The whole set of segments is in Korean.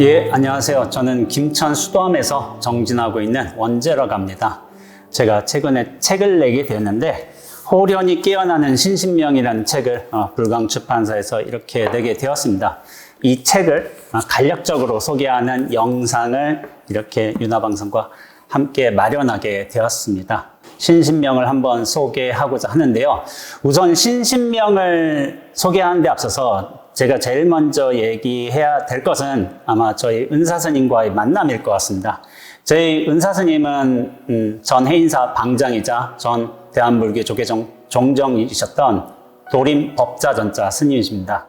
예, 안녕하세요. 저는 김천 수도함에서 정진하고 있는 원재라고 합니다. 제가 최근에 책을 내게 되었는데 호련히 깨어나는 신신명이라는 책을 불강 출판사에서 이렇게 내게 되었습니다. 이 책을 간략적으로 소개하는 영상을 이렇게 윤화방송과 함께 마련하게 되었습니다. 신신명을 한번 소개하고자 하는데요. 우선 신신명을 소개하는 데 앞서서 제가 제일 먼저 얘기해야 될 것은 아마 저희 은사스님과의 만남일 것 같습니다. 저희 은사스님은 전 해인사 방장이자 전 대한불교 조계종 종정이셨던 도림 법자전자 스님이십니다.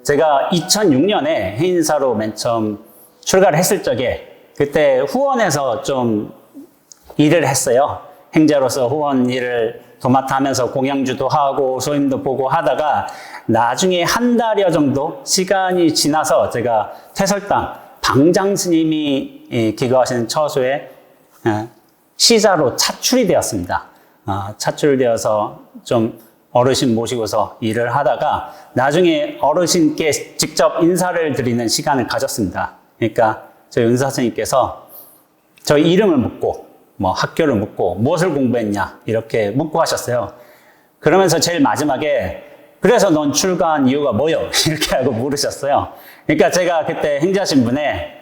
제가 2006년에 해인사로 맨 처음 출가를 했을 적에 그때 후원에서 좀 일을 했어요. 행자로서 후원 일을 도맡아 하면서 공양주도 하고 소임도 보고 하다가 나중에 한 달여 정도 시간이 지나서 제가 퇴설당 방장 스님이 기거하시는 처소에 시자로 차출이 되었습니다. 차출되어서 좀 어르신 모시고서 일을 하다가 나중에 어르신께 직접 인사를 드리는 시간을 가졌습니다. 그러니까 저희 은사스님께서 저희 이름을 묻고 뭐 학교를 묻고 무엇을 공부했냐 이렇게 묻고 하셨어요. 그러면서 제일 마지막에 그래서 넌 출가한 이유가 뭐요? 이렇게 하고 물으셨어요. 그러니까 제가 그때 행자신분에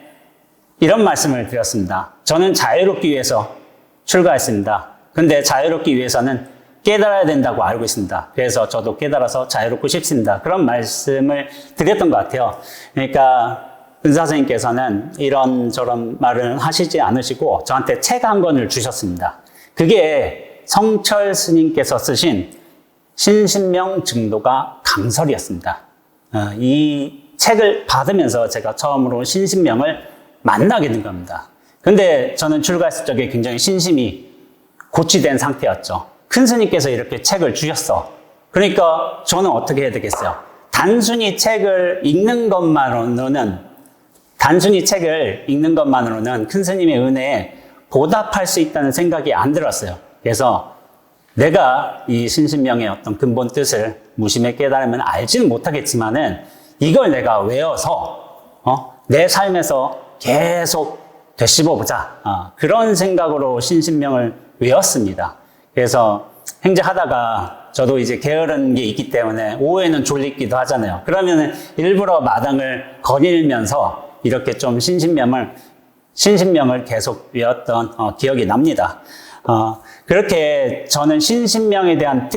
이런 말씀을 드렸습니다. 저는 자유롭기 위해서 출가했습니다. 근데 자유롭기 위해서는 깨달아야 된다고 알고 있습니다. 그래서 저도 깨달아서 자유롭고 싶습니다. 그런 말씀을 드렸던 것 같아요. 그러니까 은사스님께서는 이런저런 말을 하시지 않으시고 저한테 책 한 권을 주셨습니다. 그게 성철 스님께서 쓰신 신신명 증도가 강설이었습니다. 이 책을 받으면서 제가 처음으로 신신명을 만나게 된 겁니다. 근데 저는 출가했을 적에 굉장히 신심이 고취된 상태였죠. 큰 스님께서 이렇게 책을 주셨어. 그러니까 저는 어떻게 해야 되겠어요? 단순히 책을 읽는 것만으로는 큰 스님의 은혜에 보답할 수 있다는 생각이 안 들었어요. 그래서 내가 이 신신명의 어떤 근본 뜻을 무심의 깨달으면 알지는 못하겠지만은 이걸 내가 외워서 내 삶에서 계속 되씹어보자. 그런 생각으로 신신명을 외웠습니다. 그래서 행자하다가 저도 이제 게으른 게 있기 때문에 오후에는 졸리기도 하잖아요. 그러면 일부러 마당을 거닐면서 이렇게 좀 신신명을 계속 외웠던 기억이 납니다. 그렇게 저는 신신명에 대한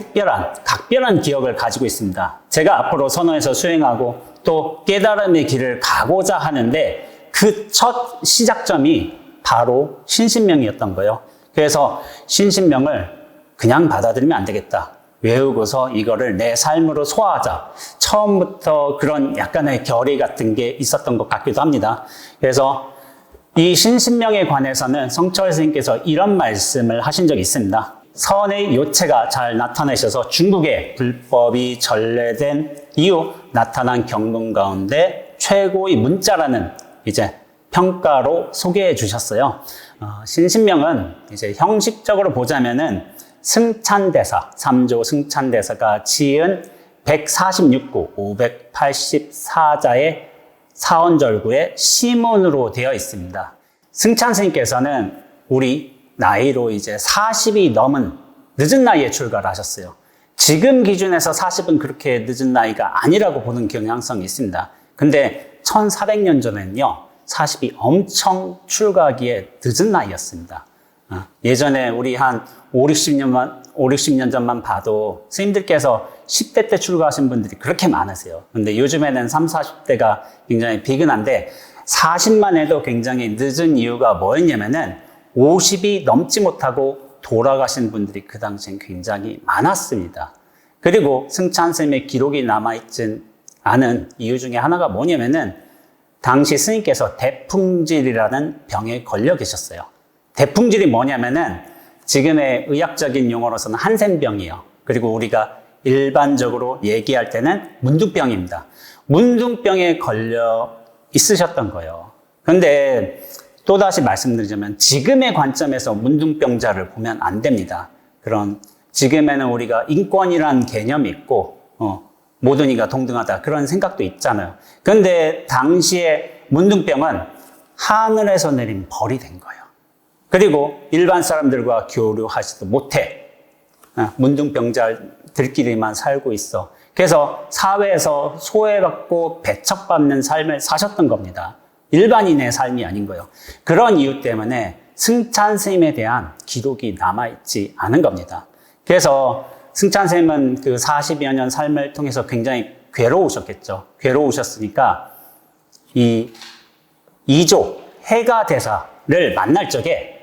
각별한 기억을 가지고 있습니다. 제가 앞으로 선원에서 수행하고 또 깨달음의 길을 가고자 하는데 그 첫 시작점이 바로 신신명이었던 거예요. 그래서 신신명을 그냥 받아들이면 안 되겠다. 외우고서 이거를 내 삶으로 소화하자. 처음부터 그런 약간의 결의 같은 게 있었던 것 같기도 합니다. 그래서 이 신신명에 관해서는 성철 스님께서 이런 말씀을 하신 적이 있습니다. 선의 요체가 잘 나타나셔서 중국에 불법이 전래된 이후 나타난 경동 가운데 최고의 문자라는 이제 평가로 소개해 주셨어요. 신신명은 이제 형식적으로 보자면은 승찬대사, 3조 승찬대사가 지은 146구, 584자의 사원절구의 시문으로 되어 있습니다. 승찬 스님께서는 우리 나이로 이제 40이 넘은 늦은 나이에 출가를 하셨어요. 지금 기준에서 40은 그렇게 늦은 나이가 아니라고 보는 경향성이 있습니다. 근데 1400년 전에는요, 40이 엄청 출가하기에 늦은 나이였습니다. 예전에 우리 한 50-60년 전만 봐도 스님들께서 10대 때 출가하신 분들이 그렇게 많으세요. 근데 요즘에는 30, 40대가 굉장히 비근한데 40만 해도 굉장히 늦은 이유가 뭐였냐면은 50이 넘지 못하고 돌아가신 분들이 그 당시엔 굉장히 많았습니다. 그리고 승찬 스님의 기록이 남아있진 않은 이유 중에 하나가 뭐냐면은 당시 스님께서 대풍질이라는 병에 걸려 계셨어요. 대풍질이 뭐냐면은 지금의 의학적인 용어로서는 한센병이에요. 그리고 우리가 일반적으로 얘기할 때는 문둥병입니다. 문둥병에 걸려 있으셨던 거예요. 그런데 또다시 말씀드리자면 지금의 관점에서 문둥병자를 보면 안 됩니다. 그런 지금에는 우리가 인권이란 개념이 있고 모든 이가 동등하다 그런 생각도 있잖아요. 그런데 당시에 문둥병은 하늘에서 내린 벌이 된 거예요. 그리고 일반 사람들과 교류하지도 못해. 문둥병자들끼리만 살고 있어. 그래서 사회에서 소외받고 배척받는 삶을 사셨던 겁니다. 일반인의 삶이 아닌 거예요. 그런 이유 때문에 승찬 스님에 대한 기록이 남아있지 않은 겁니다. 그래서 승찬 스님은 그 40여 년 삶을 통해서 굉장히 괴로우셨겠죠. 괴로우셨으니까 이 이조 해가 대사를 만날 적에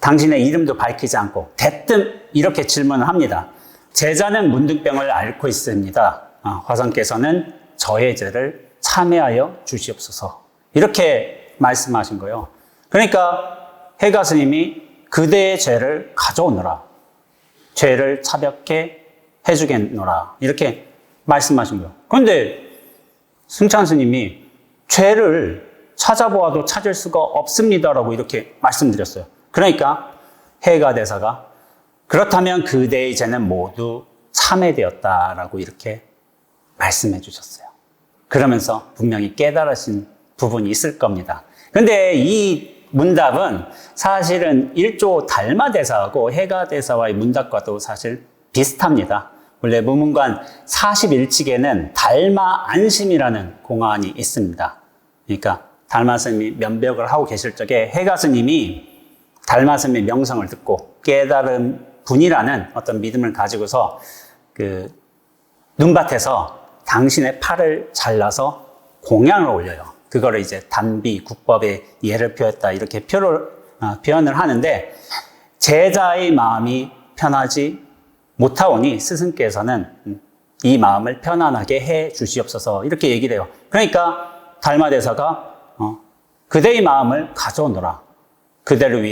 당신의 이름도 밝히지 않고 대뜸 이렇게 질문을 합니다. 제자는 문둥병을 앓고 있습니다. 화성께서는 저의 죄를 참회하여 주시옵소서. 이렇게 말씀하신 거예요. 그러니까 해가 스님이 그대의 죄를 가져오너라. 죄를 차벽해 해주겠노라. 이렇게 말씀하신 거예요. 그런데 승찬 스님이 죄를 찾아보아도 찾을 수가 없습니다라고 이렇게 말씀드렸어요. 그러니까 해가 대사가 그렇다면 그대의 죄는 모두 참회되었다라고 이렇게 말씀해 주셨어요. 그러면서 분명히 깨달으신 부분이 있을 겁니다. 그런데 이 문답은 사실은 일조 달마대사하고 해가대사와의 문답과도 사실 비슷합니다. 원래 무문관 41칙에는 달마안심이라는 공안이 있습니다. 그러니까 달마스님이 면벽을 하고 계실 적에 해가스님이 달마스님의 명성을 듣고 깨달은 분이라는 어떤 믿음을 가지고서 그 눈밭에서 당신의 팔을 잘라서 공양을 올려요. 그거를 이제 단비, 국법의 예를 표했다 이렇게 표현을 하는데 제자의 마음이 편하지 못하오니 스승께서는 이 마음을 편안하게 해 주시옵소서 이렇게 얘기를 해요. 그러니까 달마대사가 그대의 마음을 가져오너라. 그대를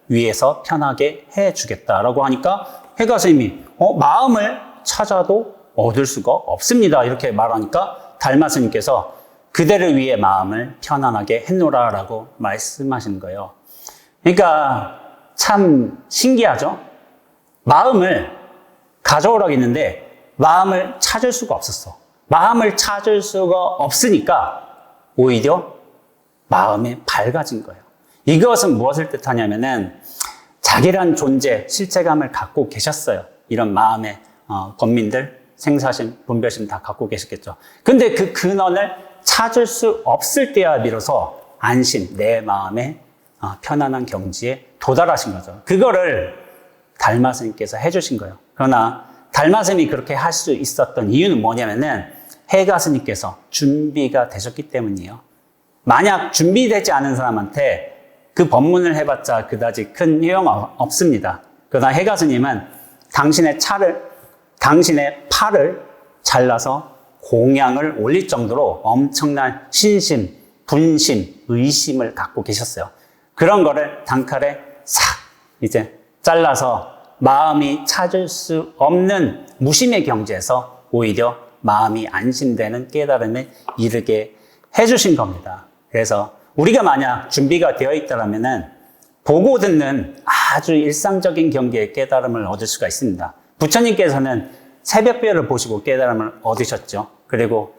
위해서 편하게 해 주겠다라고 하니까 해가스님이 마음을 찾아도 얻을 수가 없습니다. 이렇게 말하니까 달마스님께서 그대를 위해 마음을 편안하게 했노라라고 말씀하시는 거예요. 그러니까 참 신기하죠? 마음을 가져오라고 했는데 마음을 찾을 수가 없었어. 마음을 찾을 수가 없으니까 오히려 마음이 밝아진 거예요. 이것은 무엇을 뜻하냐면은 자기란 존재, 실체감을 갖고 계셨어요. 이런 마음의 권민들, 생사심, 분별심 다 갖고 계셨겠죠. 근데 그 근원을 찾을 수 없을 때야 비로소 안심, 내 마음의 편안한 경지에 도달하신 거죠. 그거를 달마스님께서 해주신 거예요. 그러나 달마스님이 그렇게 할 수 있었던 이유는 뭐냐면은 해가스님께서 준비가 되셨기 때문이에요. 만약 준비되지 않은 사람한테 그 법문을 해봤자 그다지 큰 효용 없습니다. 그러나 해가스님은 당신의 팔을 잘라서 공양을 올릴 정도로 엄청난 신심, 분심, 의심을 갖고 계셨어요. 그런 거를 단칼에 싹 이제 잘라서 마음이 찾을 수 없는 무심의 경지에서 오히려 마음이 안심되는 깨달음에 이르게 해주신 겁니다. 그래서 우리가 만약 준비가 되어 있다면은 보고 듣는 아주 일상적인 경계의 깨달음을 얻을 수가 있습니다. 부처님께서는 새벽별을 보시고 깨달음을 얻으셨죠. 그리고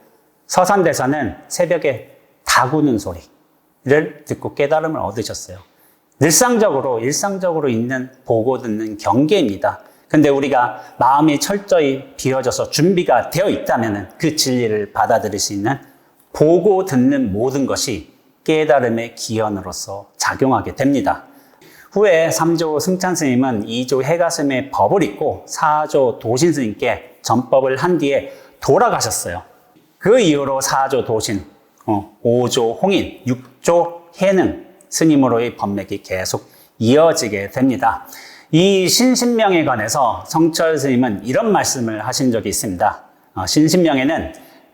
서산대사는 새벽에 다구는 소리를 듣고 깨달음을 얻으셨어요. 일상적으로 있는 보고 듣는 경계입니다. 근데 우리가 마음이 철저히 비워져서 준비가 되어 있다면 그 진리를 받아들일 수 있는 보고 듣는 모든 것이 깨달음의 기원으로서 작용하게 됩니다. 후에 3조 승찬 스님은 2조 해가스님의 법을 읽고 4조 도신 스님께 전법을 한 뒤에 돌아가셨어요. 그 이후로 4조 도신, 5조 홍인, 6조 해능 스님으로의 법맥이 계속 이어지게 됩니다. 이 신신명에 관해서 성철 스님은 이런 말씀을 하신 적이 있습니다. 신신명에는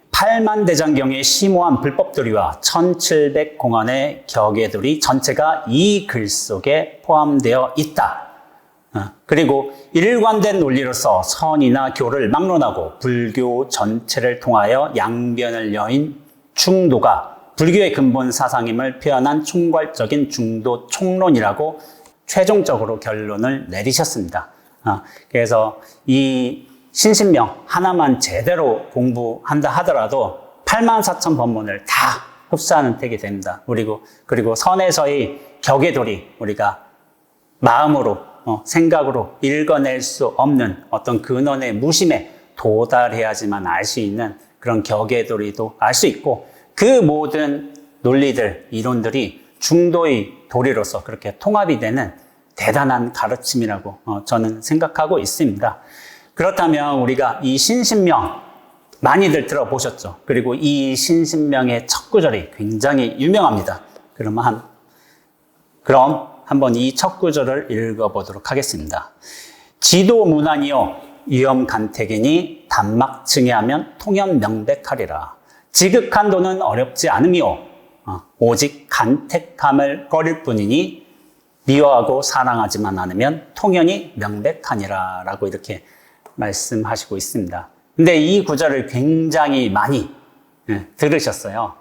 8만 대장경의 심오한 불법도리와 1700공안의 격예도리 전체가 이 글 속에 포함되어 있다. 그리고 일관된 논리로서 선이나 교를 막론하고 불교 전체를 통하여 양변을 여인 충도가 불교의 근본 사상임을 표현한 총괄적인 중도 총론이라고 최종적으로 결론을 내리셨습니다. 그래서 이 신신명 하나만 제대로 공부한다 하더라도 84,000법문을 다 흡수하는 택이 됩니다. 그리고 선에서의 격의돌이 우리가 마음으로, 생각으로 읽어낼 수 없는 어떤 근원의 무심에 도달해야지만 알 수 있는 그런 격의돌이도 알 수 있고, 그 모든 논리들, 이론들이 중도의 도리로서 그렇게 통합이 되는 대단한 가르침이라고 저는 생각하고 있습니다. 그렇다면 우리가 이 신신명 많이들 들어보셨죠? 그리고 이 신신명의 첫 구절이 굉장히 유명합니다. 그럼 한번 이 첫 구절을 읽어보도록 하겠습니다. 지도무난이요 위험간택이니 단막 증해하면 통연명백하리라. 지극한도는 어렵지 않으며 오직 간택함을 꺼릴 뿐이니 미워하고 사랑하지만 않으면 통연이 명백하니라 라고 이렇게 말씀하시고 있습니다. 근데 이 구절을 굉장히 많이 들으셨어요.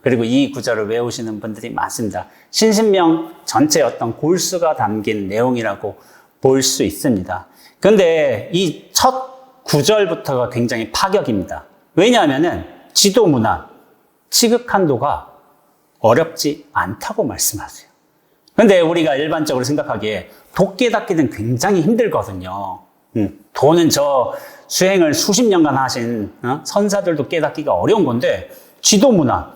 그리고 이 구절을 외우시는 분들이 많습니다. 신신명 전체의 어떤 골수가 담긴 내용이라고 볼 수 있습니다. 근데 이 첫 구절부터가 굉장히 파격입니다. 왜냐하면은 지도문안, 지극한도가 어렵지 않다고 말씀하세요. 근데 우리가 일반적으로 생각하기에 도 깨닫기는 굉장히 힘들거든요. 도는 저 수행을 수십 년간 하신 선사들도 깨닫기가 어려운 건데 지도문안,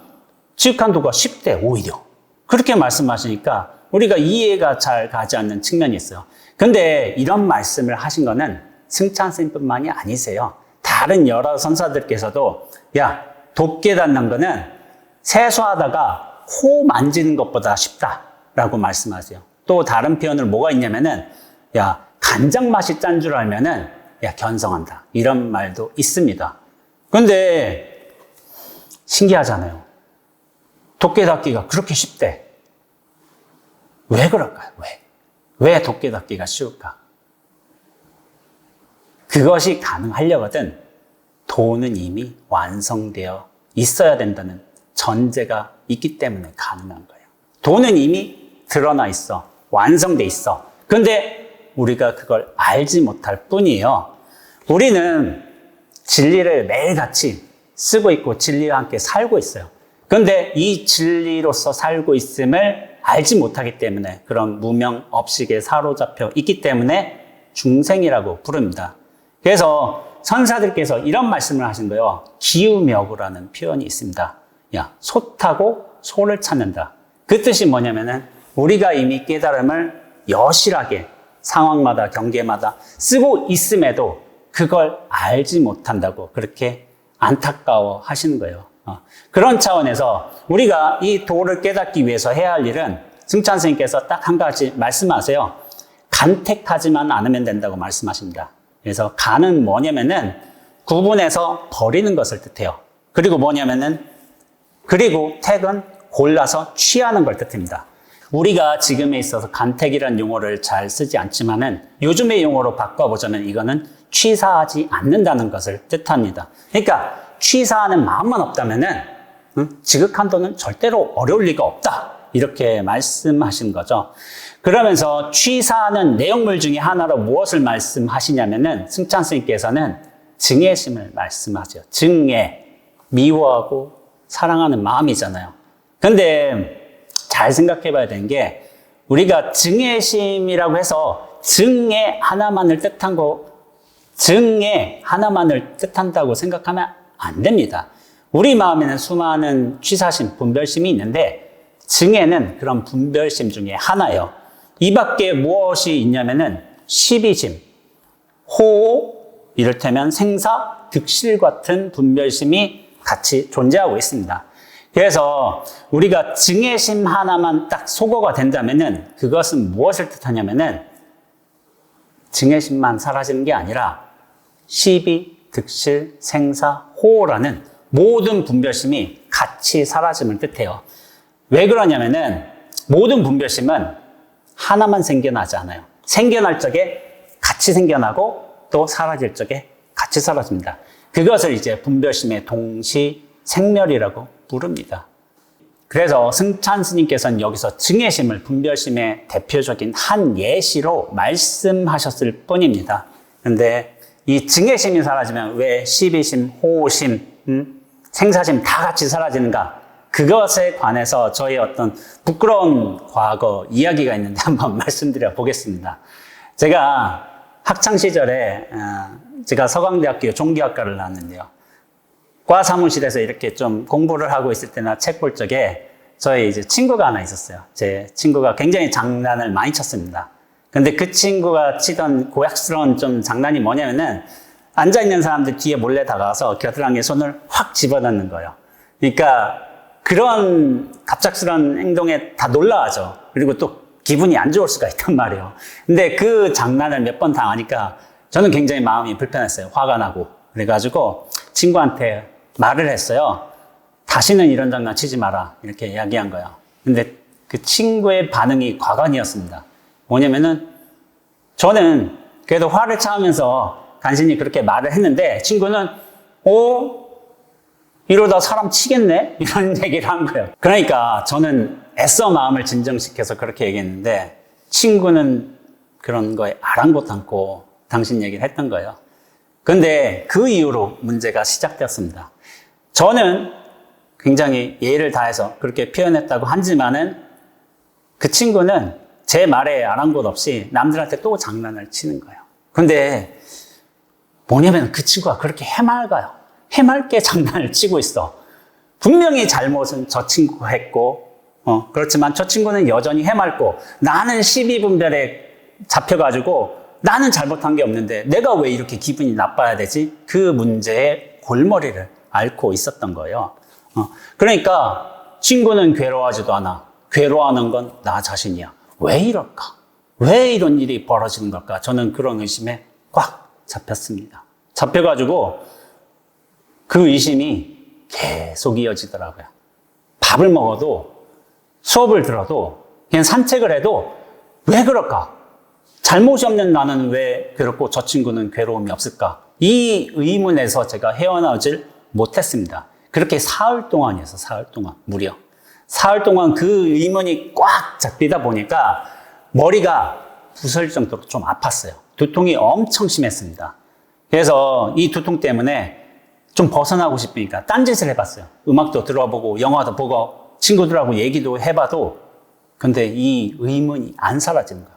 지극한도가 쉽대 오히려. 그렇게 말씀하시니까 우리가 이해가 잘 가지 않는 측면이 있어요. 근데 이런 말씀을 하신 거는 승찬스님뿐만이 아니세요. 다른 여러 선사들께서도 야, 도 깨닫는 거는 세수하다가 코 만지는 것보다 쉽다라고 말씀하세요. 또 다른 표현을 뭐가 있냐면은 야, 간장 맛이 짠 줄 알면은 야, 견성한다. 이런 말도 있습니다. 근데 신기하잖아요. 도 깨닫기가 그렇게 쉽대. 왜 그럴까요? 왜 도 깨닫기가 쉬울까? 그것이 가능하려거든 도는 이미 완성되어 있어야 된다는 전제가 있기 때문에 가능한 거예요. 도는 이미 드러나 있어. 완성돼 있어. 근데 우리가 그걸 알지 못할 뿐이에요. 우리는 진리를 매일같이 쓰고 있고 진리와 함께 살고 있어요. 그런데 이 진리로서 살고 있음을 알지 못하기 때문에 그런 무명업식에 사로잡혀 있기 때문에 중생이라고 부릅니다. 그래서 선사들께서 이런 말씀을 하신 거예요. 기우묘구라는 표현이 있습니다. 야, 솥하고 소를 찾는다. 그 뜻이 뭐냐면은 우리가 이미 깨달음을 여실하게 상황마다 경계마다 쓰고 있음에도 그걸 알지 못한다고 그렇게 안타까워 하시는 거예요. 그런 차원에서 우리가 이 도를 깨닫기 위해서 해야 할 일은 승찬 스님께서 딱 한 가지 말씀하세요. 간택하지만 않으면 된다고 말씀하십니다. 그래서 간은 뭐냐면은 구분해서 버리는 것을 뜻해요. 그리고 그리고 택은 골라서 취하는 걸 뜻합니다. 우리가 지금에 있어서 간택이라는 용어를 잘 쓰지 않지만은 요즘의 용어로 바꿔보자면 이거는 취사하지 않는다는 것을 뜻합니다. 그러니까 취사하는 마음만 없다면은 지극한도는 절대로 어려울 리가 없다. 이렇게 말씀하신 거죠. 그러면서 취사하는 내용물 중에 하나로 무엇을 말씀하시냐면은 승찬 스님께서는 증애심을 말씀하세요. 증애, 미워하고 사랑하는 마음이잖아요. 근데 잘 생각해 봐야 되는 게 우리가 증애심이라고 해서 증애 하나만을 뜻한다고 생각하면 안 됩니다. 우리 마음에는 수많은 취사심, 분별심이 있는데 증애는 그런 분별심 중에 하나예요. 이 밖에 무엇이 있냐면은 시비심, 호호, 이를테면 생사, 득실 같은 분별심이 같이 존재하고 있습니다. 그래서 우리가 증애심 하나만 딱 소거가 된다면은 그것은 무엇을 뜻하냐면은 증애심만 사라지는 게 아니라 시비, 득실, 생사, 호호라는 모든 분별심이 같이 사라짐을 뜻해요. 왜 그러냐면은 모든 분별심은 하나만 생겨나지 않아요. 생겨날 적에 같이 생겨나고 또 사라질 적에 같이 사라집니다. 그것을 이제 분별심의 동시 생멸이라고 부릅니다. 그래서 승찬 스님께서는 여기서 증애심을 분별심의 대표적인 한 예시로 말씀하셨을 뿐입니다. 그런데 이 증애심이 사라지면 왜 시비심, 호심, 생사심 다 같이 사라지는가? 그것에 관해서 저의 어떤 부끄러운 과거 이야기가 있는데 한번 말씀드려 보겠습니다. 제가 학창 시절에 제가 서강대학교 종교학과를 나왔는데요. 과 사무실에서 이렇게 좀 공부를 하고 있을 때나 책 볼 적에 저희 이제 친구가 하나 있었어요. 제 친구가 굉장히 장난을 많이 쳤습니다. 근데 그 친구가 치던 고약스러운 좀 장난이 뭐냐면은 앉아있는 사람들 뒤에 몰래 다가와서 겨드랑이에 손을 확 집어넣는 거예요. 그러니까 그런 갑작스러운 행동에 다 놀라워하죠. 그리고 또 기분이 안 좋을 수가 있단 말이에요. 근데 그 장난을 몇 번 당하니까 저는 굉장히 마음이 불편했어요. 화가 나고. 그래가지고 친구한테 말을 했어요. 다시는 이런 장난 치지 마라. 이렇게 이야기한 거예요. 근데 그 친구의 반응이 과관이었습니다. 뭐냐면은 저는 그래도 화를 참으면서 간신히 그렇게 말을 했는데 친구는 이러다 사람 치겠네? 이런 얘기를 한 거예요. 그러니까 저는 애써 마음을 진정시켜서 그렇게 얘기했는데 친구는 그런 거에 아랑곳 않고 당신 얘기를 했던 거예요. 그런데 그 이후로 문제가 시작되었습니다. 저는 굉장히 예의를 다해서 그렇게 표현했다고 하지만은 그 친구는 제 말에 아랑곳 없이 남들한테 또 장난을 치는 거예요. 근데 뭐냐면 그 친구가 그렇게 해맑아요. 해맑게 장난을 치고 있어. 분명히 잘못은 저 친구가 했고, 그렇지만 저 친구는 여전히 해맑고, 나는 시비분별에 잡혀가지고, 나는 잘못한 게 없는데, 내가 왜 이렇게 기분이 나빠야 되지? 그 문제의 골머리를 앓고 있었던 거예요. 그러니까, 친구는 괴로워하지도 않아. 괴로워하는 건 나 자신이야. 왜 이럴까? 왜 이런 일이 벌어지는 걸까? 저는 그런 의심에 꽉 잡혔습니다. 잡혀가지고 그 의심이 계속 이어지더라고요. 밥을 먹어도 수업을 들어도 그냥 산책을 해도 왜 그럴까? 잘못이 없는 나는 왜 괴롭고 저 친구는 괴로움이 없을까? 이 의문에서 제가 헤어나오질 못했습니다. 그렇게 사흘 동안이었어요. 사흘 동안 무려. 사흘 동안 그 의문이 꽉 잡히다 보니까 머리가 부서질 정도로 좀 아팠어요. 두통이 엄청 심했습니다. 그래서 이 두통 때문에 좀 벗어나고 싶으니까 딴짓을 해봤어요. 음악도 들어보고 영화도 보고 친구들하고 얘기도 해봐도 근데 이 의문이 안 사라지는 거예요.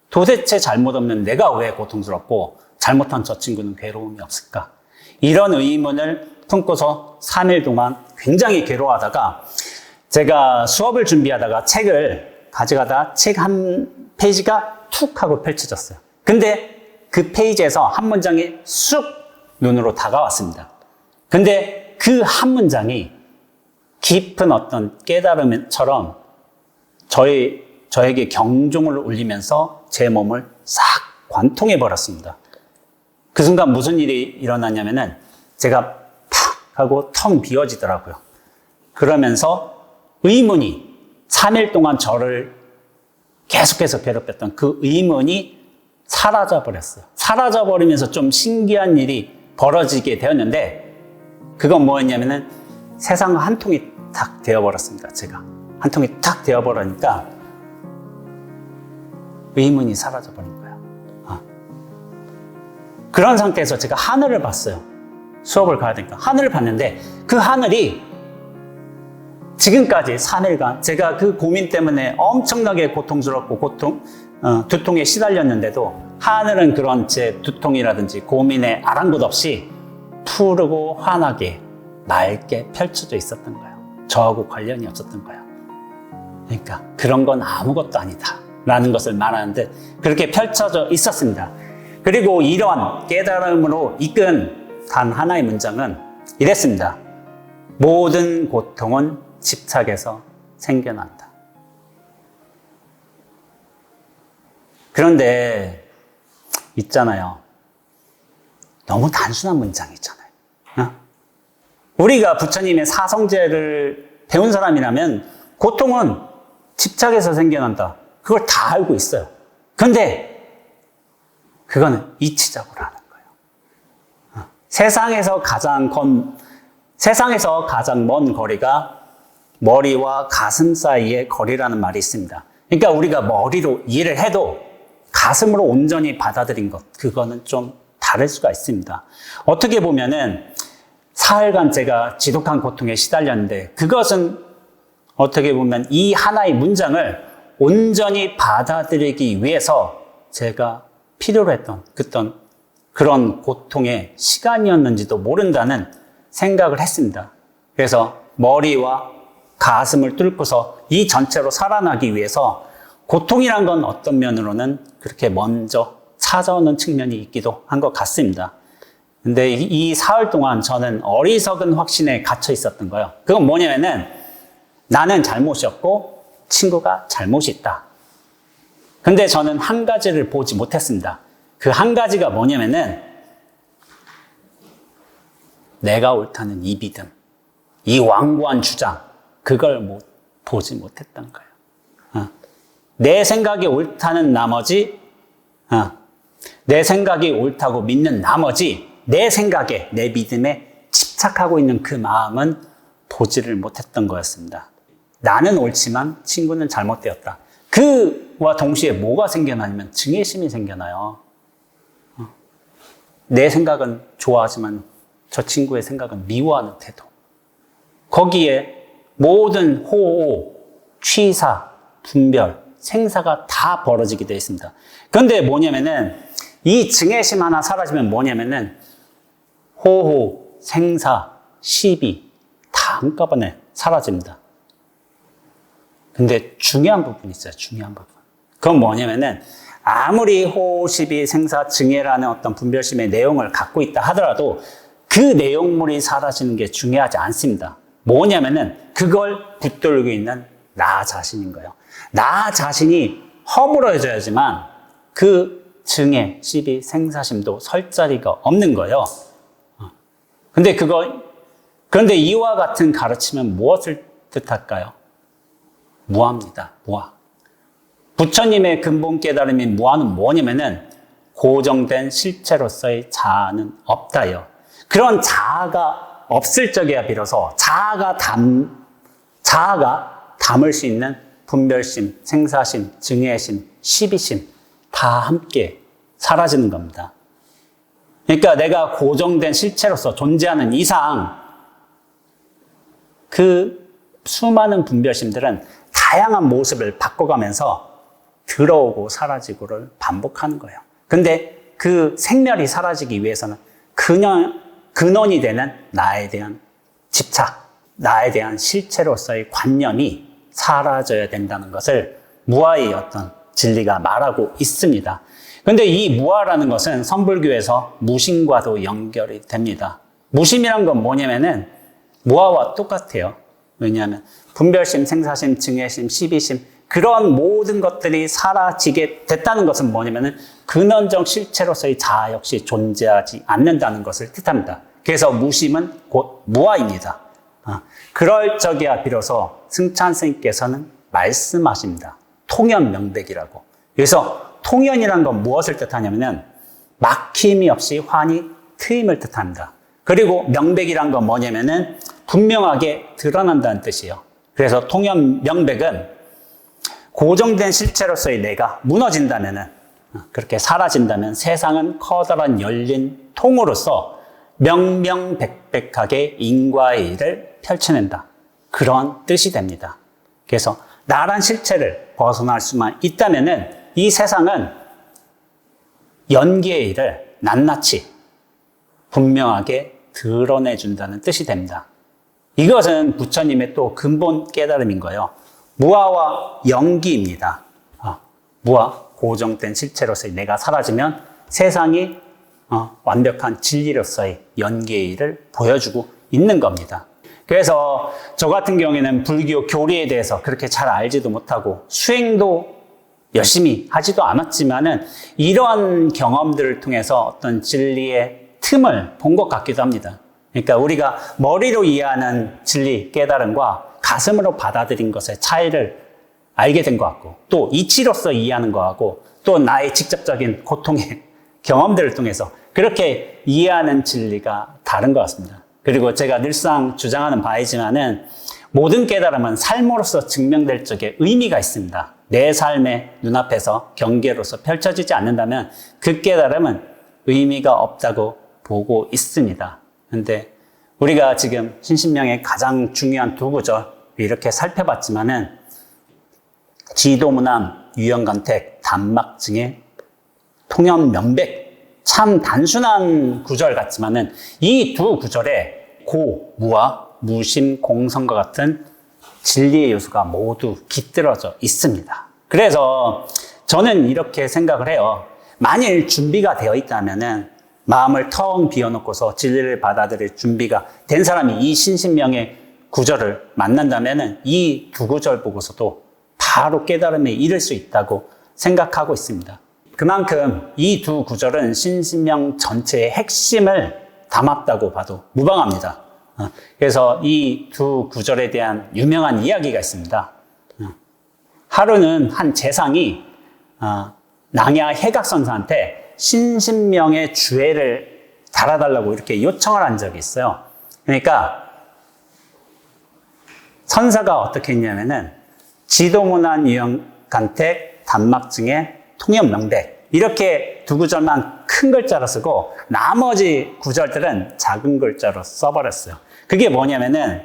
도대체 잘못 없는 내가 왜 고통스럽고 잘못한 저 친구는 괴로움이 없을까? 이런 의문을 품고서 3일 동안 굉장히 괴로워하다가 제가 수업을 준비하다가 책을 가져가다 책 한 페이지가 툭 하고 펼쳐졌어요. 근데 그 페이지에서 한 문장이 쑥 눈으로 다가왔습니다. 근데 그 한 문장이 깊은 어떤 깨달음처럼 저에게 경종을 울리면서 제 몸을 싹 관통해 버렸습니다. 그 순간 무슨 일이 일어났냐면은 제가 팍 하고 텅 비어지더라고요. 그러면서 의문이 3일 동안 저를 계속해서 괴롭혔던 그 의문이 사라져버렸어요. 사라져버리면서 좀 신기한 일이 벌어지게 되었는데 그건 뭐였냐면은 세상 한 통이 탁 되어버렸습니다. 제가 한 통이 탁 되어버리니까 의문이 사라져버린 거예요. 그런 상태에서 제가 하늘을 봤어요. 수업을 가야 되니까 하늘을 봤는데 그 하늘이 지금까지 3일간 제가 그 고민 때문에 엄청나게 고통스럽고 두통에 시달렸는데도 하늘은 그런 제 두통이라든지 고민에 아랑곳 없이 푸르고 환하게 맑게 펼쳐져 있었던 거예요. 저하고 관련이 없었던 거예요. 그러니까 그런 건 아무것도 아니다 라는 것을 말하는데 그렇게 펼쳐져 있었습니다. 그리고 이러한 깨달음으로 이끈 단 하나의 문장은 이랬습니다. 모든 고통은 집착에서 생겨난다. 그런데 있잖아요. 너무 단순한 문장이잖아요. 우리가 부처님의 사성제를 배운 사람이라면 고통은 집착에서 생겨난다. 그걸 다 알고 있어요. 그런데 그거는 이치적으로 하는 거예요. 세상에서 가장 먼 거리가 머리와 가슴 사이의 거리라는 말이 있습니다. 그러니까 우리가 머리로 이해를 해도 가슴으로 온전히 받아들인 것, 그거는 좀 다를 수가 있습니다. 어떻게 보면은 사흘간 제가 지독한 고통에 시달렸는데 그것은 어떻게 보면 이 하나의 문장을 온전히 받아들이기 위해서 제가 필요로 했던 그런 고통의 시간이었는지도 모른다는 생각을 했습니다. 그래서 머리와 가슴을 뚫고서 이 전체로 살아나기 위해서 고통이란 건 어떤 면으로는 그렇게 먼저 찾아오는 측면이 있기도 한 것 같습니다. 근데 이 사흘 동안 저는 어리석은 확신에 갇혀 있었던 거예요. 그건 뭐냐면은 나는 잘못이었고 친구가 잘못이 있다. 근데 저는 한 가지를 보지 못했습니다. 그 한 가지가 뭐냐면은 내가 옳다는 이 믿음, 이 완고한 주장, 그걸 보지 못했던 거예요. 내 생각이 옳다는 나머지, 내 생각이 옳다고 믿는 나머지 내 생각에, 내 믿음에 집착하고 있는 그 마음은 보지를 못했던 거였습니다. 나는 옳지만 친구는 잘못되었다. 그와 동시에 뭐가 생겨나냐면 증오심이 생겨나요. 내 생각은 좋아하지만 저 친구의 생각은 미워하는 태도. 거기에 모든 호호, 취사, 분별, 생사가 다 벌어지게 되어 있습니다. 그런데 뭐냐면은 이 증오심 하나 사라지면 뭐냐면은 호호, 생사, 시비 다 한꺼번에 사라집니다. 근데 중요한 부분이 있어요. 중요한 부분. 그건 뭐냐면은 아무리 호호, 시비, 생사, 증오라는 어떤 분별심의 내용을 갖고 있다 하더라도 그 내용물이 사라지는 게 중요하지 않습니다. 뭐냐면은 그걸 붙들고 있는 나 자신인 거예요. 나 자신이 허물어져야지만 그 증오, 시비, 생사심도 설 자리가 없는 거예요. 그런데 이와 같은 가르침은 무엇을 뜻할까요? 무아입니다. 무아. 부처님의 근본 깨달음인 무아는 뭐냐면은 고정된 실체로서의 자아는 없다요. 그런 자아가 없을 적에야 비로소 자아가 담을 수 있는 분별심, 생사심, 증오심, 시비심 다 함께 사라지는 겁니다. 그러니까 내가 고정된 실체로서 존재하는 이상 그 수많은 분별심들은 다양한 모습을 바꿔가면서 들어오고 사라지고를 반복하는 거예요. 근데 그 생멸이 사라지기 위해서는 근원이 되는 나에 대한 집착, 나에 대한 실체로서의 관념이 사라져야 된다는 것을 무아의 어떤 진리가 말하고 있습니다. 그런데 이 무아라는 것은 선불교에서 무심과도 연결이 됩니다. 무심이란 건 뭐냐면은 무아와 똑같아요. 왜냐하면 분별심, 생사심, 증오심, 시비심 그런 모든 것들이 사라지게 됐다는 것은 뭐냐면은 근원적 실체로서의 자아 역시 존재하지 않는다는 것을 뜻합니다. 그래서 무심은 곧 무아입니다. 그럴 적이야 비로소 승찬 스님께서는 말씀하십니다. 통연명백이라고. 그래서 통연이란 건 무엇을 뜻하냐면은 막힘이 없이 환히 트임을 뜻합니다. 그리고 명백이란 건 뭐냐면은 분명하게 드러난다는 뜻이에요. 그래서 통연명백은 고정된 실체로서의 내가 무너진다면은, 그렇게 사라진다면 세상은 커다란 열린 통으로서 명명백백하게 인과의 일을 펼쳐낸다. 그런 뜻이 됩니다. 그래서 나란 실체를 벗어날 수만 있다면은 이 세상은 연기의 일을 낱낱이 분명하게 드러내준다는 뜻이 됩니다. 이것은 부처님의 또 근본 깨달음인 거예요. 무아와 연기입니다. 무아, 고정된 실체로서의 내가 사라지면 세상이 완벽한 진리로서의 연기의 일을 보여주고 있는 겁니다. 그래서 저 같은 경우에는 불교 교리에 대해서 그렇게 잘 알지도 못하고 수행도 열심히 하지도 않았지만은 이러한 경험들을 통해서 어떤 진리의 틈을 본 것 같기도 합니다. 그러니까 우리가 머리로 이해하는 진리 깨달음과 가슴으로 받아들인 것의 차이를 알게 된 것 같고 또 이치로서 이해하는 것하고 또 나의 직접적인 고통의 경험들을 통해서 그렇게 이해하는 진리가 다른 것 같습니다. 그리고 제가 늘상 주장하는 바이지만은 모든 깨달음은 삶으로서 증명될 적에 의미가 있습니다. 내 삶의 눈앞에서 경계로서 펼쳐지지 않는다면 그 깨달음은 의미가 없다고 보고 있습니다. 그런데 우리가 지금 신신명의 가장 중요한 두 구절 이렇게 살펴봤지만은 지도문안, 유형간택, 단막증의 통연명백, 참 단순한 구절 같지만은 이 두 구절에 고, 무와 무심, 공성과 같은 진리의 요소가 모두 깃들어져 있습니다. 그래서 저는 이렇게 생각을 해요. 만일 준비가 되어 있다면은 마음을 텅 비워놓고서 진리를 받아들일 준비가 된 사람이 이 신신명의 구절을 만난다면은 이 두 구절 보고서도 바로 깨달음에 이를 수 있다고 생각하고 있습니다. 그만큼 이 두 구절은 신신명 전체의 핵심을 담았다고 봐도 무방합니다. 그래서 이 두 구절에 대한 유명한 이야기가 있습니다. 하루는 한 재상이 낭야 해각선사한테 신신명의 주애를 달아달라고 이렇게 요청을 한 적이 있어요. 그러니까 선사가 어떻게 했냐면은 지도문안, 유형간택, 단막증의 통연명백 이렇게 두 구절만 큰 글자로 쓰고 나머지 구절들은 작은 글자로 써버렸어요. 그게 뭐냐면은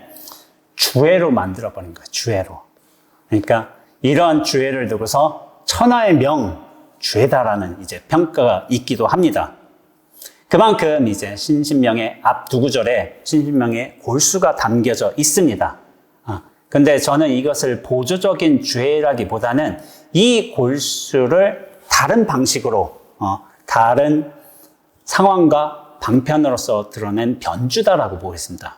주애로 만들어버린 거예요. 주애로. 그러니까 이런 주애를 두고서 천하의 명, 주애다라는 이제 평가가 있기도 합니다. 그만큼 이제 신신명의 앞 두 구절에 신신명의 골수가 담겨져 있습니다. 근데 저는 이것을 보조적인 주애라기보다는 이 골수를 다른 방식으로, 다른 상황과 방편으로서 드러낸 변주다라고 보겠습니다.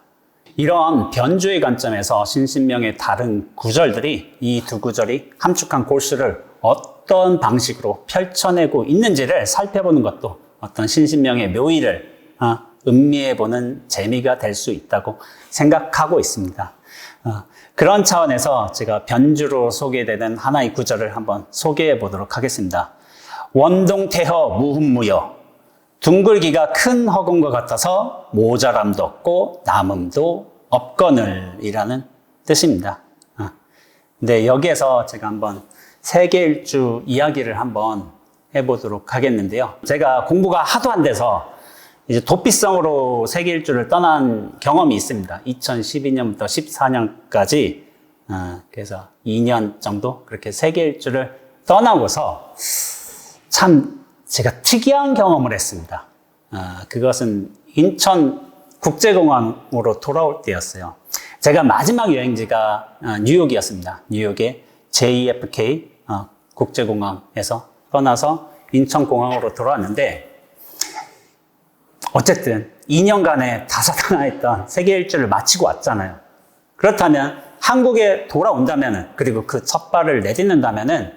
이런 변주의 관점에서 신신명의 다른 구절들이 이 두 구절이 함축한 골수를 어떤 방식으로 펼쳐내고 있는지를 살펴보는 것도 어떤 신신명의 묘의를 음미해보는 재미가 될 수 있다고 생각하고 있습니다. 그런 차원에서 제가 변주로 소개되는 하나의 구절을 한번 소개해 보도록 하겠습니다. 원동태허 무흠무여 둥글기가 큰 허공과 같아서 모자람도 없고 남음도 없거늘 이라는 뜻입니다. 근데 여기에서 제가 한번 세계일주 이야기를 한번 해보도록 하겠는데요. 제가 공부가 하도 안 돼서 이제 도피성으로 세계일주를 떠난 경험이 있습니다. 2012년부터 14년까지 그래서 2년 정도 그렇게 세계일주를 떠나고서 참 제가 특이한 경험을 했습니다. 그것은 인천국제공항으로 돌아올 때였어요. 제가 마지막 여행지가 뉴욕이었습니다. 뉴욕의 JFK 국제공항에서 떠나서 인천공항으로 돌아왔는데 어쨌든 2년간의 다사다난했던 세계일주를 마치고 왔잖아요. 그렇다면 한국에 돌아온다면은 그리고 그 첫 발을 내딛는다면은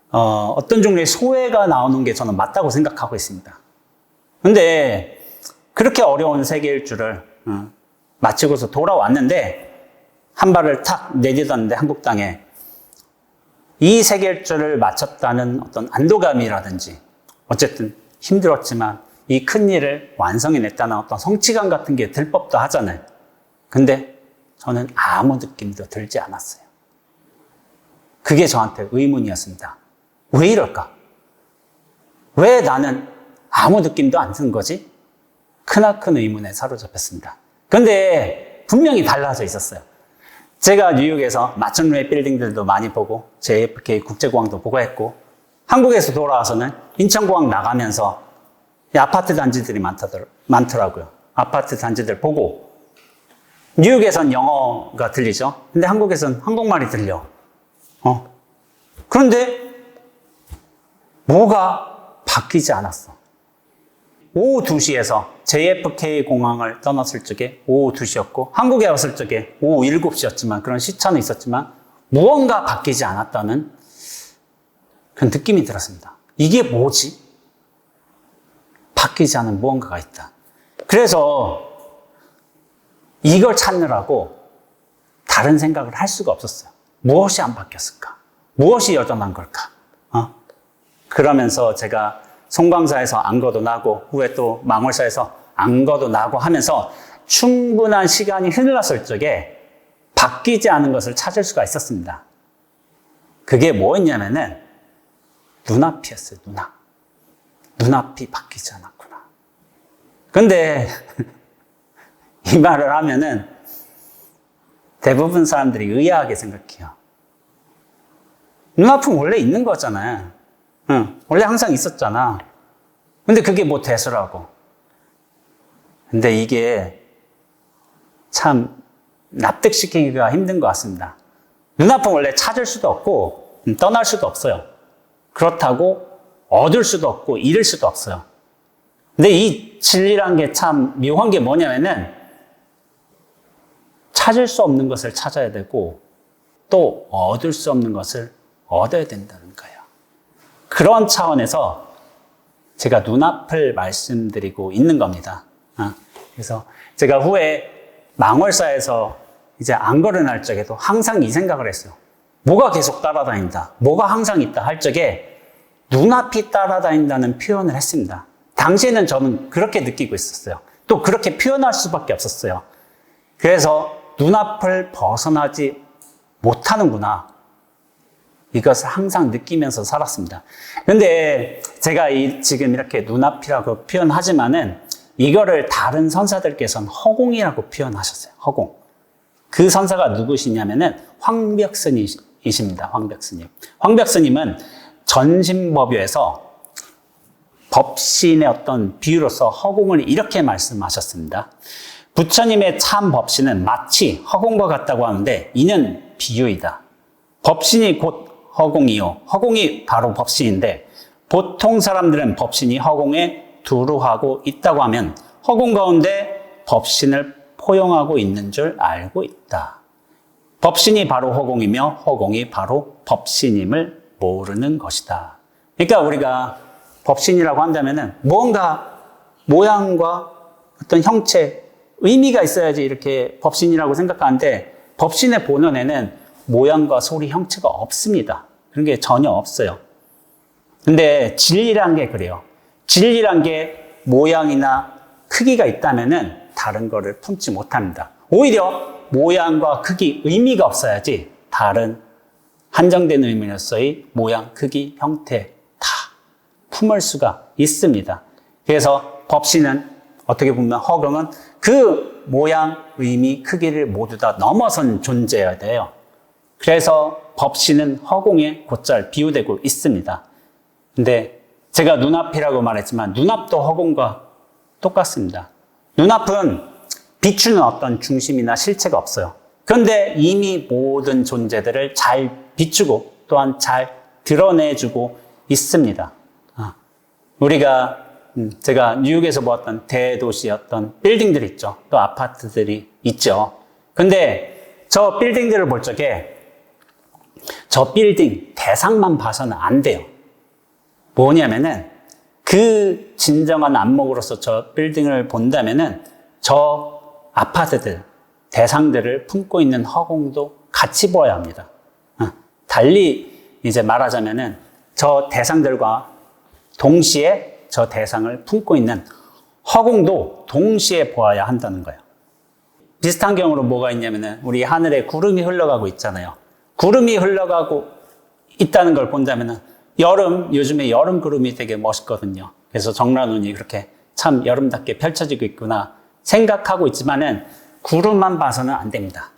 어떤 종류의 소외가 나오는 게 저는 맞다고 생각하고 있습니다. 근데 그렇게 어려운 세계일주를 마치고서 돌아왔는데 한 발을 탁 내딛었는데 한국 땅에 이 세계일주를 마쳤다는 어떤 안도감이라든지 어쨌든 힘들었지만 이 큰 일을 완성해냈다는 어떤 성취감 같은 게 들 법도 하잖아요. 근데 저는 아무 느낌도 들지 않았어요. 그게 저한테 의문이었습니다. 왜 이럴까? 왜 나는 아무 느낌도 안 드는 거지? 크나큰 의문에 사로잡혔습니다. 근데 분명히 달라져 있었어요. 제가 뉴욕에서 마천루의 빌딩들도 많이 보고 JFK 국제공항도 보고 했고 한국에서 돌아와서는 인천공항 나가면서 아파트 단지들이 많더라고요. 아파트 단지들 보고 뉴욕에선 영어가 들리죠. 근데 한국에선 한국말이 들려. 그런데 뭐가 바뀌지 않았어. 오후 2시에서 JFK 공항을 떠났을 적에 오후 2시였고 한국에 왔을 적에 오후 7시였지만 그런 시차는 있었지만 무언가 바뀌지 않았다는 그런 느낌이 들었습니다. 이게 뭐지? 바뀌지 않은 무언가가 있다. 그래서 이걸 찾느라고 다른 생각을 할 수가 없었어요. 무엇이 안 바뀌었을까? 무엇이 여전한 걸까? 그러면서 제가 송광사에서 안거도 나고 후에 또 망월사에서 안거도 나고 하면서 충분한 시간이 흘렀을 적에 바뀌지 않은 것을 찾을 수가 있었습니다. 그게 뭐였냐면은 눈앞이었어요. 눈앞이 바뀌지 않았구나. 근데 이 말을 하면은 대부분 사람들이 의아하게 생각해요. 눈앞은 원래 있는 거잖아요. 원래 항상 있었잖아. 근데 그게 뭐 대수라고. 근데 이게 참 납득시키기가 힘든 것 같습니다. 눈앞은 원래 찾을 수도 없고 떠날 수도 없어요. 그렇다고 얻을 수도 없고 잃을 수도 없어요. 근데 이 진리란 게 참 묘한 게 뭐냐면은 찾을 수 없는 것을 찾아야 되고 또 얻을 수 없는 것을 얻어야 된다는 거예요. 그런 차원에서 제가 눈앞을 말씀드리고 있는 겁니다. 그래서 제가 후에 망월사에서 이제 안거를 날 적에도 항상 이 생각을 했어요. 뭐가 계속 따라다닌다. 뭐가 항상 있다 할 적에 눈앞이 따라다닌다는 표현을 했습니다. 당시에는 저는 그렇게 느끼고 있었어요. 또 그렇게 표현할 수밖에 없었어요. 그래서 눈앞을 벗어나지 못하는구나. 이것을 항상 느끼면서 살았습니다. 근데 제가 지금 이렇게 눈앞이라고 표현하지만은 이거를 다른 선사들께서는 허공이라고 표현하셨어요. 허공. 그 선사가 누구시냐면은 황벽스님이십니다. 황벽스님. 황벽스님은 전신법요에서 법신의 어떤 비유로서 허공을 이렇게 말씀하셨습니다. 부처님의 참 법신은 마치 허공과 같다고 하는데 이는 비유이다. 법신이 곧 허공이요. 허공이 바로 법신인데 보통 사람들은 법신이 허공에 두루하고 있다고 하면 허공 가운데 법신을 포용하고 있는 줄 알고 있다. 법신이 바로 허공이며 허공이 바로 법신임을 모르는 것이다. 그러니까 우리가 법신이라고 한다면은 뭔가 모양과 어떤 형체, 의미가 있어야지 이렇게 법신이라고 생각하는데 법신의 본원에는 모양과 소리, 형체가 없습니다. 그런 게 전혀 없어요. 근데 진리란 게 그래요. 진리란 게 모양이나 크기가 있다면은 다른 거를 품지 못합니다. 오히려 모양과 크기, 의미가 없어야지 다른 한정된 의미로서의 모양, 크기, 형태 다 품을 수가 있습니다. 그래서 법신은 어떻게 보면 허공은 그 모양, 의미, 크기를 모두 다 넘어선 존재여야 돼요. 그래서 법신은 허공에 곧잘 비유되고 있습니다. 근데 제가 눈앞이라고 말했지만 눈앞도 허공과 똑같습니다. 눈앞은 비추는 어떤 중심이나 실체가 없어요. 그런데 이미 모든 존재들을 잘 비추고 또한 잘 드러내주고 있습니다. 우리가 제가 뉴욕에서 보았던 대도시 어떤 빌딩들 있죠. 또 아파트들이 있죠. 근데 저 빌딩들을 볼 적에 저 빌딩 대상만 봐서는 안 돼요. 뭐냐면은 그 진정한 안목으로서 저 빌딩을 본다면은 저 아파트들, 대상들을 품고 있는 허공도 같이 보아야 합니다. 달리 이제 말하자면은 저 대상들과 동시에 저 대상을 품고 있는 허공도 동시에 보아야 한다는 거예요. 비슷한 경우로 뭐가 있냐면은 우리 하늘에 구름이 흘러가고 있잖아요. 구름이 흘러가고 있다는 걸 본다면은 요즘에 여름 구름이 되게 멋있거든요. 그래서 정라눈이 그렇게 참 여름답게 펼쳐지고 있구나 생각하고 있지만은 구름만 봐서는 안 됩니다.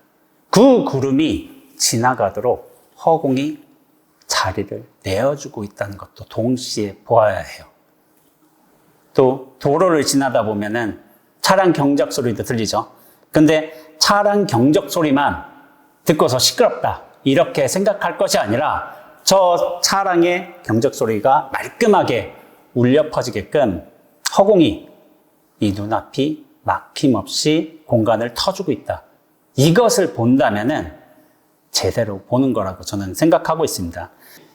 그 구름이 지나가도록 허공이 자리를 내어주고 있다는 것도 동시에 보아야 해요. 또 도로를 지나다 보면은 차량 경적 소리도 들리죠. 근데 차량 경적 소리만 듣고서 시끄럽다 이렇게 생각할 것이 아니라 저 차량의 경적 소리가 말끔하게 울려 퍼지게끔 허공이 이 눈앞이 막힘없이 공간을 터주고 있다. 이것을 본다면은 제대로 보는 거라고 저는 생각하고 있습니다.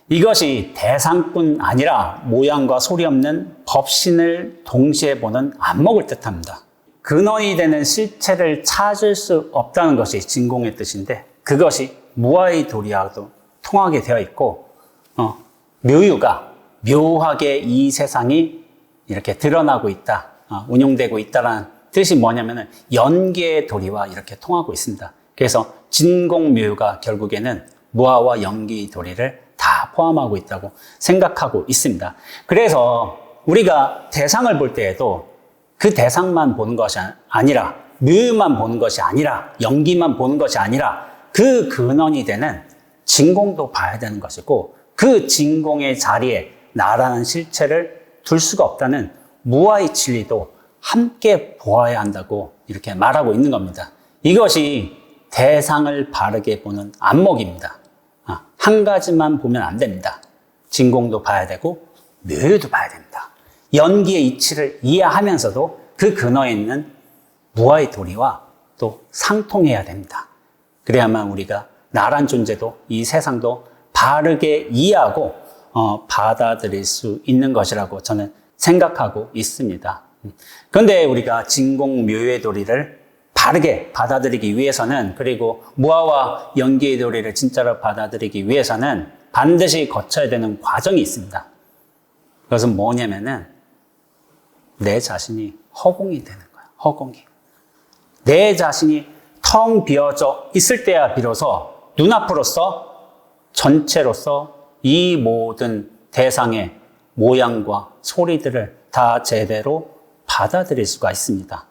이것이 대상뿐 아니라 모양과 소리 없는 법신을 동시에 보는 안목을 뜻합니다. 근원이 되는 실체를 찾을 수 없다는 것이 진공의 뜻인데 그것이 무아의 도리와도 통하게 되어 있고 묘유가 묘하게 이 세상이 이렇게 드러나고 있다, 운용되고 있다라는 뜻이 뭐냐면은 연계의 도리와 이렇게 통하고 있습니다. 그래서 진공묘유가 결국에는 무아와 연기도리를 다 포함하고 있다고 생각하고 있습니다. 그래서 우리가 대상을 볼 때에도 그 대상만 보는 것이 아니라, 묘유만 보는 것이 아니라, 연기만 보는 것이 아니라 그 근원이 되는 진공도 봐야 되는 것이고, 그 진공의 자리에 나라는 실체를 둘 수가 없다는 무아의 진리도 함께 보아야 한다고 이렇게 말하고 있는 겁니다. 이것이 대상을 바르게 보는 안목입니다. 한 가지만 보면 안 됩니다. 진공도 봐야 되고 묘유도 봐야 됩니다. 연기의 이치를 이해하면서도 그 근원에 있는 무아의 도리와 또 상통해야 됩니다. 그래야만 우리가 나란 존재도 이 세상도 바르게 이해하고 받아들일 수 있는 것이라고 저는 생각하고 있습니다. 그런데 우리가 진공묘유의 도리를 바르게 받아들이기 위해서는, 그리고 무아와 연기의 도리를 진짜로 받아들이기 위해서는 반드시 거쳐야 되는 과정이 있습니다. 그것은 뭐냐면은 내 자신이 허공이 되는 거예요. 허공이. 내 자신이 텅 비어져 있을 때야 비로소 눈앞으로서 전체로서 이 모든 대상의 모양과 소리들을 다 제대로 받아들일 수가 있습니다.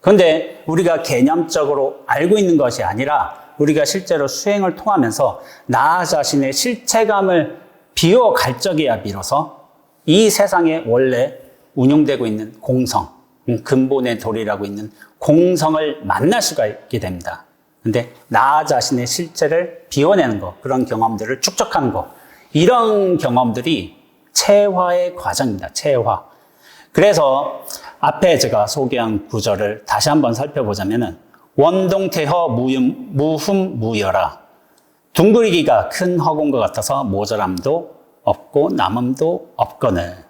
그런데 우리가 개념적으로 알고 있는 것이 아니라 우리가 실제로 수행을 통하면서 나 자신의 실체감을 비워갈 적에야 비로소 이 세상에 원래 운용되고 있는 공성, 근본의 도리라고 있는 공성을 만날 수가 있게 됩니다. 근데 나 자신의 실체를 비워내는 것, 그런 경험들을 축적하는 것, 이런 경험들이 체화의 과정입니다. 체화. 그래서 앞에 제가 소개한 구절을 다시 한번 살펴보자면은 원동태허 무흠 무여라. 둥글기가 큰 허공과 같아서 모자람도 없고 남음도 없거늘.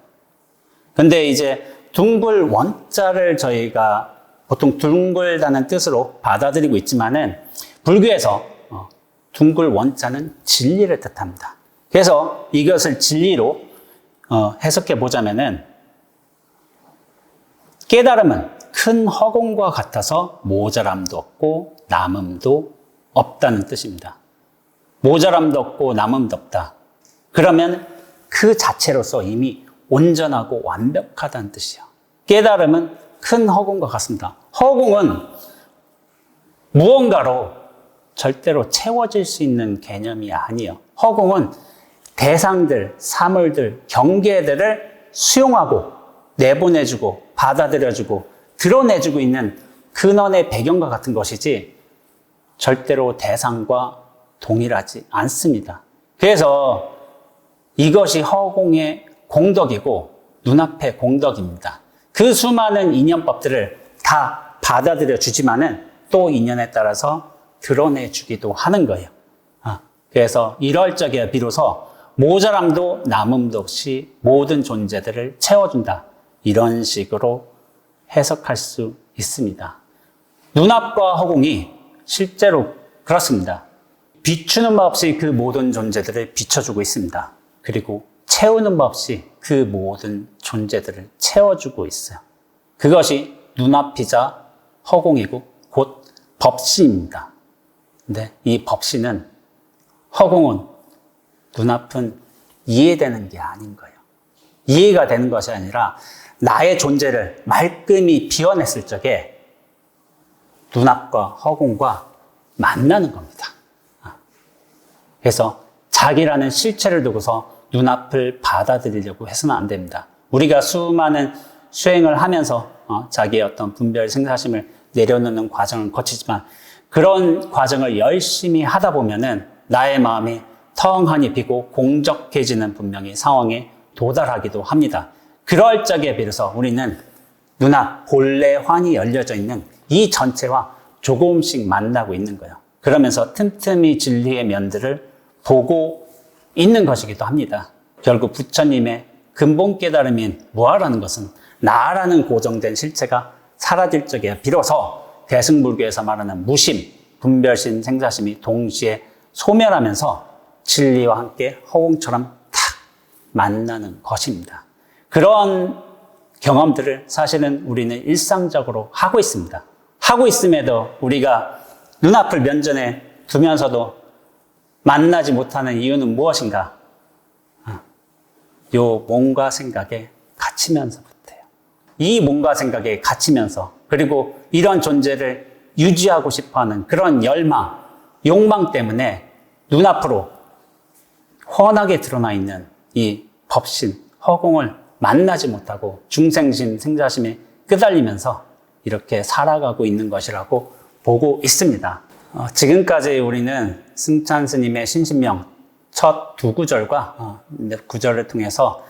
근데 이제 둥글 원자를 저희가 보통 둥글다는 뜻으로 받아들이고 있지만은 불교에서 둥글 원자는 진리를 뜻합니다. 그래서 이것을 진리로 해석해 보자면은 깨달음은 큰 허공과 같아서 모자람도 없고 남음도 없다는 뜻입니다. 모자람도 없고 남음도 없다. 그러면 그 자체로서 이미 온전하고 완벽하다는 뜻이에요. 깨달음은 큰 허공과 같습니다. 허공은 무언가로 절대로 채워질 수 있는 개념이 아니에요. 허공은 대상들, 사물들, 경계들을 수용하고 내보내주고 받아들여주고 드러내주고 있는 근원의 배경과 같은 것이지 절대로 대상과 동일하지 않습니다. 그래서 이것이 허공의 공덕이고 눈앞의 공덕입니다. 그 수많은 인연법들을 다 받아들여 주지만은 또 인연에 따라서 드러내주기도 하는 거예요. 그래서 이럴 적에 비로소 모자람도 남음도 없이 모든 존재들을 채워준다. 이런 식으로 해석할 수 있습니다. 눈앞과 허공이 실제로 그렇습니다. 비추는 법 없이 그 모든 존재들을 비춰주고 있습니다. 그리고 채우는 법 없이 그 모든 존재들을 채워주고 있어요. 그것이 눈앞이자 허공이고 곧 법신입니다. 근데 이 법신은 허공은 눈앞은 이해되는 게 아닌 거예요. 이해가 되는 것이 아니라 나의 존재를 말끔히 비워냈을 적에 눈앞과 허공과 만나는 겁니다. 그래서 자기라는 실체를 두고서 눈앞을 받아들이려고 해서는 안 됩니다. 우리가 수많은 수행을 하면서 자기의 어떤 분별 생사심을 내려놓는 과정을 거치지만 그런 과정을 열심히 하다 보면은 나의 마음이 텅하니 비고 공적해지는 분명히 상황에 도달하기도 합니다. 그럴 적에 비로소 우리는 눈앞 본래 환이 열려져 있는 이 전체와 조금씩 만나고 있는 거예요. 그러면서 틈틈이 진리의 면들을 보고 있는 것이기도 합니다. 결국 부처님의 근본 깨달음인 무아라는 것은 나라는 고정된 실체가 사라질 적에 비로소 대승불교에서 말하는 무심, 분별심, 생사심이 동시에 소멸하면서 진리와 함께 허공처럼 탁 만나는 것입니다. 그런 경험들을 사실은 우리는 일상적으로 하고 있습니다. 하고 있음에도 우리가 눈앞을 면전에 두면서도 만나지 못하는 이유는 무엇인가? 요 몸과 생각에 갇히면서부터예요. 이 몸과 생각에 갇히면서, 그리고 이런 존재를 유지하고 싶어하는 그런 열망, 욕망 때문에 눈앞으로 훤하게 드러나 있는 이 법신, 허공을 만나지 못하고 중생심, 생자심에 끄달리면서 이렇게 살아가고 있는 것이라고 보고 있습니다. 지금까지 우리는 승찬 스님의 신신명 첫 두 구절과 몇 구절을 통해서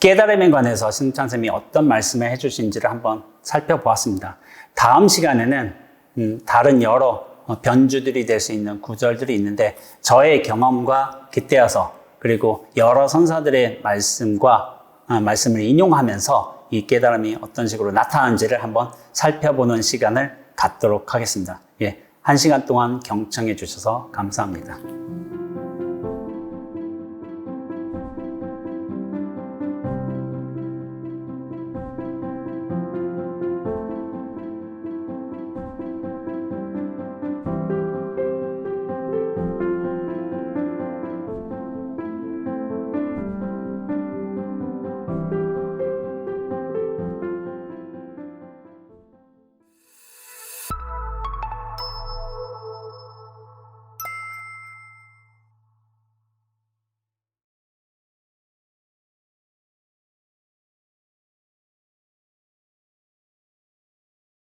깨달음에 관해서 승찬 스님이 어떤 말씀을 해주신지를 한번 살펴보았습니다. 다음 시간에는 다른 여러 변주들이 될 수 있는 구절들이 있는데, 저의 경험과 깃대어서, 그리고 여러 선사들의 말씀을 인용하면서 이 깨달음이 어떤 식으로 나타나는지를 한번 살펴보는 시간을 갖도록 하겠습니다. 예, 1시간 동안 경청해 주셔서 감사합니다.